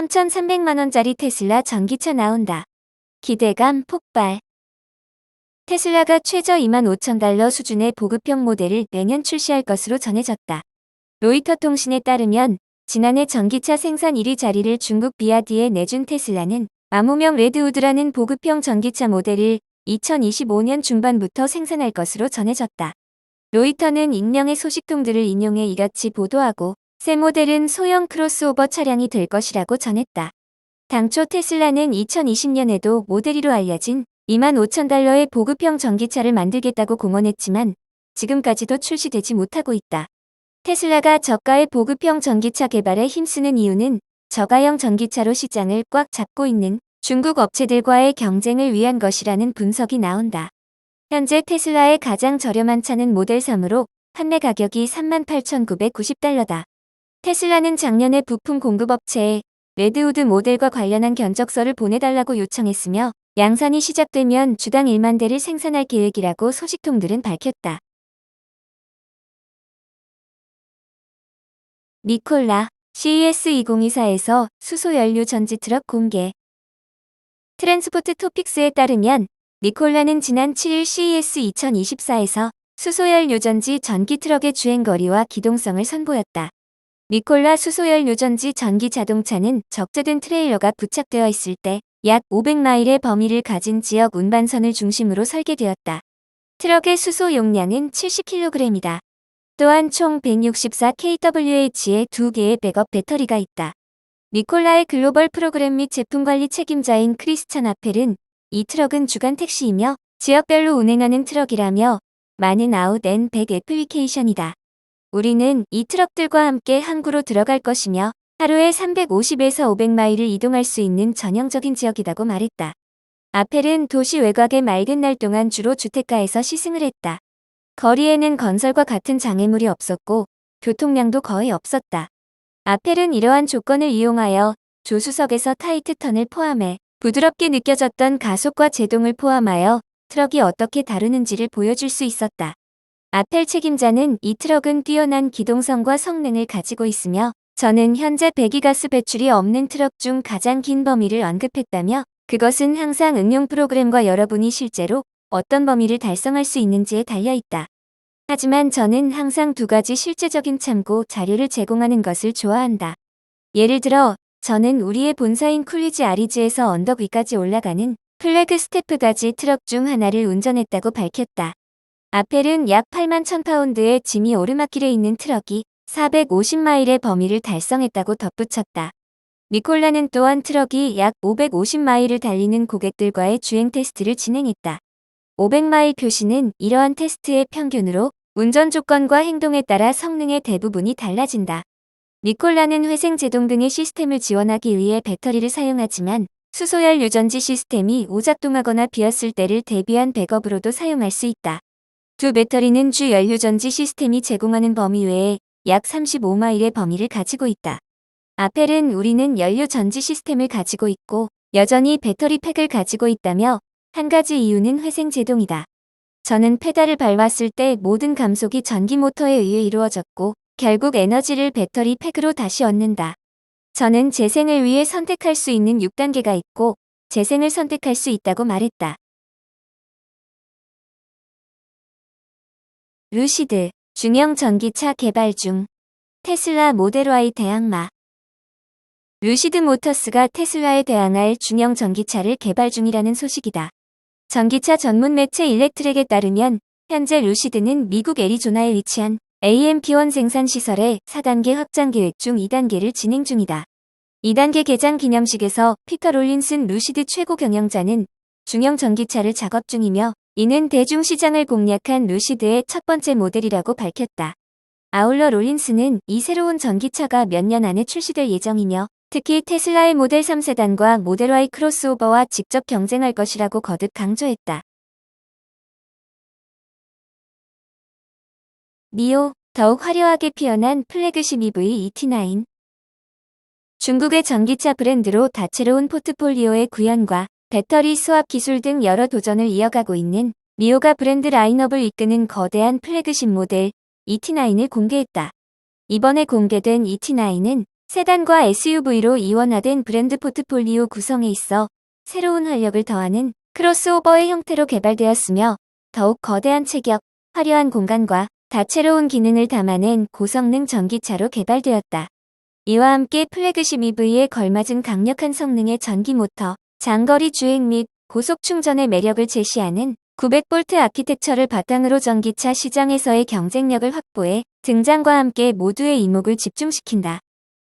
3,300만원짜리 테슬라 전기차 나온다. 기대감 폭발. 테슬라가 최저 $25,000 수준의 보급형 모델을 내년 출시할 것으로 전해졌다. 로이터 통신에 따르면 지난해 전기차 생산 1위 자리를 중국 비아디에 내준 테슬라는 암호명 레드우드라는 보급형 전기차 모델을 2025년 중반부터 생산할 것으로 전해졌다. 로이터는 익명의 소식통들을 인용해 이같이 보도하고 새 모델은 소형 크로스오버 차량이 될 것이라고 전했다. 당초 테슬라는 2020년에도 모델 2로 알려진 $25,000의 보급형 전기차를 만들겠다고 공언했지만 지금까지도 출시되지 못하고 있다. 테슬라가 저가의 보급형 전기차 개발에 힘쓰는 이유는 저가형 전기차로 시장을 꽉 잡고 있는 중국 업체들과의 경쟁을 위한 것이라는 분석이 나온다. 현재 테슬라의 가장 저렴한 차는 모델 3으로 판매 가격이 $38,990다. 테슬라는 작년에 부품 공급업체에 레드우드 모델과 관련한 견적서를 보내달라고 요청했으며 양산이 시작되면 주당 1만 대를 생산할 계획이라고 소식통들은 밝혔다. 니콜라, CES 2024에서 수소연료 전지 트럭 공개. 트랜스포트 토픽스에 따르면 니콜라는 지난 7일 CES 2024에서 수소연료전지 전기 트럭의 주행거리와 기동성을 선보였다. 니콜라 수소연료전지 전기 자동차는 적재된 트레일러가 부착되어 있을 때 약 500마일의 범위를 가진 지역 운반선을 중심으로 설계되었다. 트럭의 수소 용량은 70kg이다. 또한 총 164kWh의 2개의 백업 배터리가 있다. 니콜라의 글로벌 프로그램 및 제품관리 책임자인 크리스찬 아펠은 이 트럭은 주간 택시이며 지역별로 운행하는 트럭이라며 많은 아웃 앤 백 애플리케이션이다. 우리는 이 트럭들과 함께 항구로 들어갈 것이며 하루에 350에서 500마일을 이동할 수 있는 전형적인 지역이라고 말했다. 아펠은 도시 외곽의 맑은 날 동안 주로 주택가에서 시승을 했다. 거리에는 건설과 같은 장애물이 없었고 교통량도 거의 없었다. 아펠은 이러한 조건을 이용하여 조수석에서 타이트 턴을 포함해 부드럽게 느껴졌던 가속과 제동을 포함하여 트럭이 어떻게 다루는지를 보여줄 수 있었다. 아펠 책임자는 이 트럭은 뛰어난 기동성과 성능을 가지고 있으며 저는 현재 배기가스 배출이 없는 트럭 중 가장 긴 범위를 언급했다며 그것은 항상 응용 프로그램과 여러분이 실제로 어떤 범위를 달성할 수 있는지에 달려있다. 하지만 저는 항상 두 가지 실제적인 참고 자료를 제공하는 것을 좋아한다. 예를 들어 저는 우리의 본사인 쿨리지 아리즈에서 언덕 위까지 올라가는 플래그 스태프가지 트럭 중 하나를 운전했다고 밝혔다. 아펠은 약 81,000파운드의 짐이 오르막길에 있는 트럭이 450마일의 범위를 달성했다고 덧붙였다. 니콜라는 또한 트럭이 약 550마일을 달리는 고객들과의 주행 테스트를 진행했다. 500마일 표시는 이러한 테스트의 평균으로 운전 조건과 행동에 따라 성능의 대부분이 달라진다. 니콜라는 회생 제동 등의 시스템을 지원하기 위해 배터리를 사용하지만 수소열 유전지 시스템이 오작동하거나 비었을 때를 대비한 백업으로도 사용할 수 있다. 두 배터리는 주 연료전지 시스템이 제공하는 범위 외에 약 35마일의 범위를 가지고 있다. 아펠은 우리는 연료 전지 시스템을 가지고 있고 여전히 배터리 팩을 가지고 있다며 한 가지 이유는 회생 제동이다. 저는 페달을 밟았을 때 모든 감속이 전기 모터에 의해 이루어졌고 결국 에너지를 배터리 팩으로 다시 얻는다. 저는 재생을 위해 선택할 수 있는 6단계가 있고 재생을 선택할 수 있다고 말했다. 루시드, 중형 전기차 개발 중. 테슬라 모델 Y 대항마. 루시드 모터스가 테슬라에 대항할 중형 전기차를 개발 중이라는 소식이다. 전기차 전문 매체 일렉트렉에 따르면 현재 루시드는 미국 애리조나에 위치한 AMP1 생산 시설의 4단계 확장 계획 중 2단계를 진행 중이다. 2단계 개장 기념식에서 피터 롤린슨 루시드 최고 경영자는 중형 전기차를 작업 중이며 이는 대중시장을 공략한 루시드의 첫 번째 모델이라고 밝혔다. 아울러 롤린스는 이 새로운 전기차가 몇 년 안에 출시될 예정이며 특히 테슬라의 모델 3 세단과 모델 Y 크로스오버와 직접 경쟁할 것이라고 거듭 강조했다. 니오, 더욱 화려하게 피어난 플래그십 EV ET9. 중국의 전기차 브랜드로 다채로운 포트폴리오의 구현과 배터리 수압 기술 등 여러 도전을 이어가고 있는 니오가 브랜드 라인업을 이끄는 거대한 플래그십 모델 ET9을 공개했다. 이번에 공개된 ET9은 세단과 SUV로 이원화된 브랜드 포트폴리오 구성에 있어 새로운 활력을 더하는 크로스오버의 형태로 개발되었으며 더욱 거대한 체격, 화려한 공간과 다채로운 기능을 담아낸 고성능 전기차로 개발되었다. 이와 함께 플래그십 EV에 걸맞은 강력한 성능의 전기 모터, 장거리 주행 및 고속 충전의 매력을 제시하는 900V 아키텍처를 바탕으로 전기차 시장에서의 경쟁력을 확보해 등장과 함께 모두의 이목을 집중시킨다.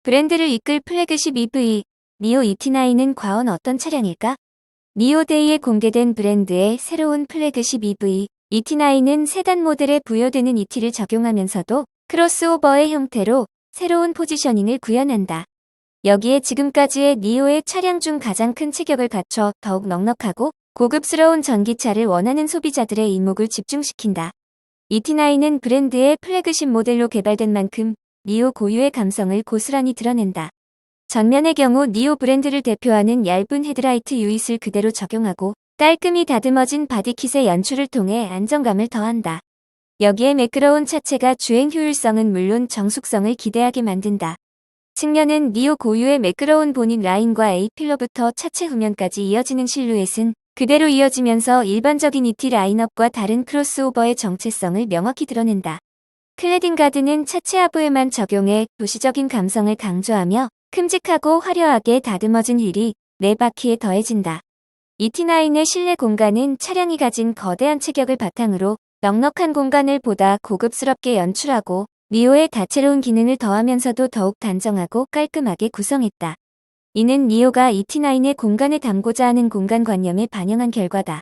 브랜드를 이끌 플래그십 EV, 니오 ET9은 과연 어떤 차량일까? 니오데이에 공개된 브랜드의 새로운 플래그십 EV, ET9은 세단 모델에 부여되는 ET를 적용하면서도 크로스오버의 형태로 새로운 포지셔닝을 구현한다. 여기에 지금까지의 니오의 차량 중 가장 큰 체격을 갖춰 더욱 넉넉하고 고급스러운 전기차를 원하는 소비자들의 이목을 집중시킨다. ET9은 브랜드의 플래그십 모델로 개발된 만큼 니오 고유의 감성을 고스란히 드러낸다. 전면의 경우 니오 브랜드를 대표하는 얇은 헤드라이트 유닛을 그대로 적용하고 깔끔히 다듬어진 바디킷의 연출을 통해 안정감을 더한다. 여기에 매끄러운 차체가 주행 효율성은 물론 정숙성을 기대하게 만든다. 측면은 니오 고유의 매끄러운 보닛 라인과 A필러부터 차체 후면까지 이어지는 실루엣은 그대로 이어지면서 일반적인 ET 라인업과 다른 크로스오버의 정체성을 명확히 드러낸다. 클래딩 가드는 차체 하부에만 적용해 도시적인 감성을 강조하며 큼직하고 화려하게 다듬어진 휠이 네 바퀴에 더해진다. ET9의 실내 공간은 차량이 가진 거대한 체격을 바탕으로 넉넉한 공간을 보다 고급스럽게 연출하고 니오의 다채로운 기능을 더하면서도 더욱 단정하고 깔끔하게 구성했다. 이는 니오가 ET9의 공간을 담고자 하는 공간관념에 반영한 결과다.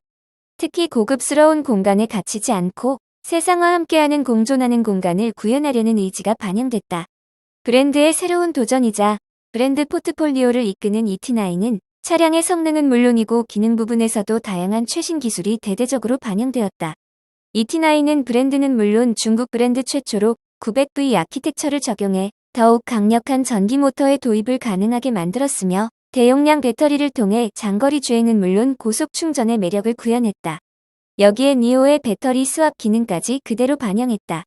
특히 고급스러운 공간에 갇히지 않고 세상과 함께하는 공존하는 공간을 구현하려는 의지가 반영됐다. 브랜드의 새로운 도전이자 브랜드 포트폴리오를 이끄는 ET9은 차량의 성능은 물론이고 기능 부분에서도 다양한 최신 기술이 대대적으로 반영되었다. ET9은 브랜드는 물론 중국 브랜드 최초로 900V 아키텍처를 적용해 더욱 강력한 전기 모터의 도입을 가능하게 만들었으며 대용량 배터리를 통해 장거리 주행은 물론 고속 충전의 매력을 구현했다. 여기에 니오의 배터리 스왑 기능까지 그대로 반영했다.